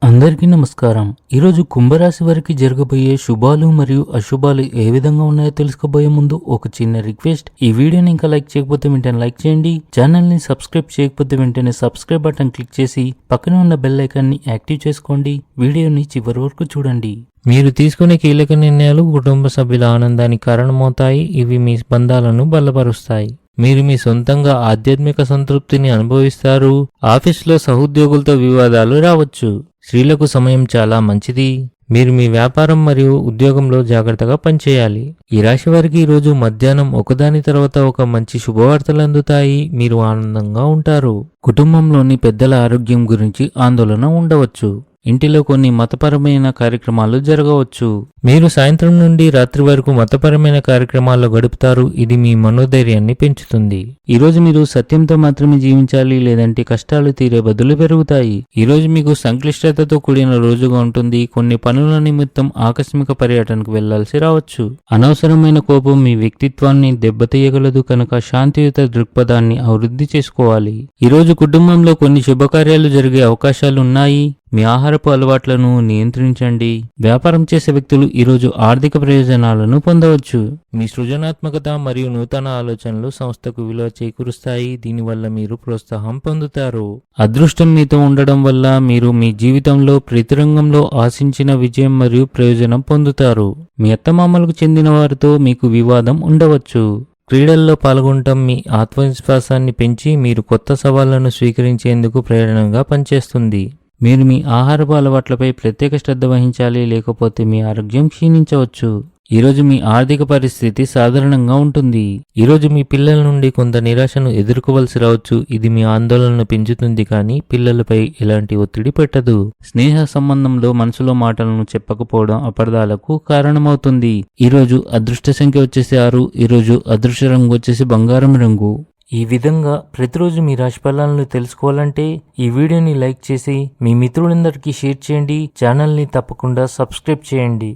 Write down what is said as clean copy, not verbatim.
అందరికీ నమస్కారం. ఈరోజు కుంభరాశి వారికి జరగబోయే శుభాలు మరియు అశుభాలు ఏ విధంగా ఉన్నాయో తెలుసుకోబోయే ముందు ఒక చిన్న రిక్వెస్ట్. ఈ వీడియోని ఇంకా లైక్ చేయకపోతే వెంటనే లైక్ చేయండి. ఛానల్ ని సబ్స్క్రైబ్ చేయకపోతే వెంటనే సబ్స్క్రైబ్ బటన్ క్లిక్ చేసి పక్కనే ఉన్న బెల్ ఐకాన్ ని యాక్టివ్ చేసుకోండి. వీడియోని చివరి వరకు చూడండి. మీరు తీసుకునే కీలక నిర్ణయాలు కుటుంబ సభ్యుల ఆనందానికి కారణమవుతాయి. ఇవి మీ బంధాలను బలపరుస్తాయి. మీరు మీ సొంతంగా ఆధ్యాత్మిక సంతృప్తిని అనుభవిస్తారు. ఆఫీసులో సహోద్యోగులతో వివాదాలు రావచ్చు. స్త్రీలకు సమయం చాలా మంచిది. మీరు మీ వ్యాపారం మరియు ఉద్యోగంలో జాగ్రత్తగా పనిచేయాలి. ఈ రాశి వారికి ఈరోజు మధ్యాహ్నం ఒకదాని తర్వాత ఒక మంచి శుభవార్తలు అందుతాయి. మీరు ఆనందంగా ఉంటారు. కుటుంబంలోని పెద్దల ఆరోగ్యం గురించి ఆందోళన ఉండవచ్చు. ఇంటిలో కొన్ని మతపరమైన కార్యక్రమాలు జరగవచ్చు. మీరు సాయంత్రం నుండి రాత్రి వరకు మతపరమైన కార్యక్రమాల్లో గడుపుతారు. ఇది మీ మనోధైర్యాన్ని పెంచుతుంది. ఈరోజు మీరు సత్యంతో మాత్రమే జీవించాలి, లేదంటే కష్టాలు తీరే బదులు పెరుగుతాయి. ఈరోజు మీకు సంక్లిష్టతతో కూడిన రోజుగా ఉంటుంది. కొన్ని పనుల నిమిత్తం ఆకస్మిక పర్యటనకు వెళ్లాల్సి రావచ్చు. అనవసరమైన కోపం మీ వ్యక్తిత్వాన్ని దెబ్బతీయగలదు కనుక శాంతియుత దృక్పథాన్ని అభివృద్ధి చేసుకోవాలి. ఈరోజు కుటుంబంలో కొన్ని శుభకార్యాలు జరిగే అవకాశాలు ఉన్నాయి. మీ ఆహారపు అలవాట్లను నియంత్రించండి. వ్యాపారం చేసే వ్యక్తులు ఈరోజు ఆర్థిక ప్రయోజనాలను పొందవచ్చు. మీ సృజనాత్మకత మరియు నూతన ఆలోచనలు సంస్థకు విలువ చేకూరుస్తాయి. దీనివల్ల మీరు ప్రోత్సాహం పొందుతారు. అదృష్టం మీతో ఉండడం వల్ల మీరు మీ జీవితంలో ప్రతి రంగంలో ఆశించిన విజయం మరియు ప్రయోజనం పొందుతారు. మీ అత్తమామలకు చెందిన వారితో మీకు వివాదం ఉండవచ్చు. క్రీడల్లో పాల్గొనటం మీ ఆత్మవిశ్వాసాన్ని పెంచి మీరు కొత్త సవాళ్లను స్వీకరించేందుకు ప్రేరణగా పనిచేస్తుంది. మీరు మీ ఆహారపు అలవాట్లపై ప్రత్యేక శ్రద్ధ వహించాలి, లేకపోతే మీ ఆరోగ్యం క్షీణించవచ్చు. ఈరోజు మీ ఆర్థిక పరిస్థితి సాధారణంగా ఉంటుంది. ఈరోజు మీ పిల్లల నుండి కొంత నిరాశను ఎదుర్కోవలసి రావచ్చు. ఇది మీ ఆందోళనను పెంచుతుంది, కానీ పిల్లలపై ఎలాంటి ఒత్తిడి పెట్టదు. స్నేహ సంబంధంలో మనసులో మాటలను చెప్పకపోవడం అపార్థాలకు కారణమవుతుంది. ఈరోజు అదృష్ట సంఖ్య వచ్చేసి 6. ఈరోజు అదృష్ట రంగు వచ్చేసి బంగారం రంగు. ఈ విధంగా ప్రతిరోజు మీ రాశి ఫలాలను తెలుసుకోవాలంటే ఈ వీడియోని లైక్ చేసి మీ మిత్రులందరికీ షేర్ చేయండి. ఛానల్ని తప్పకుండా సబ్స్క్రైబ్ చేయండి.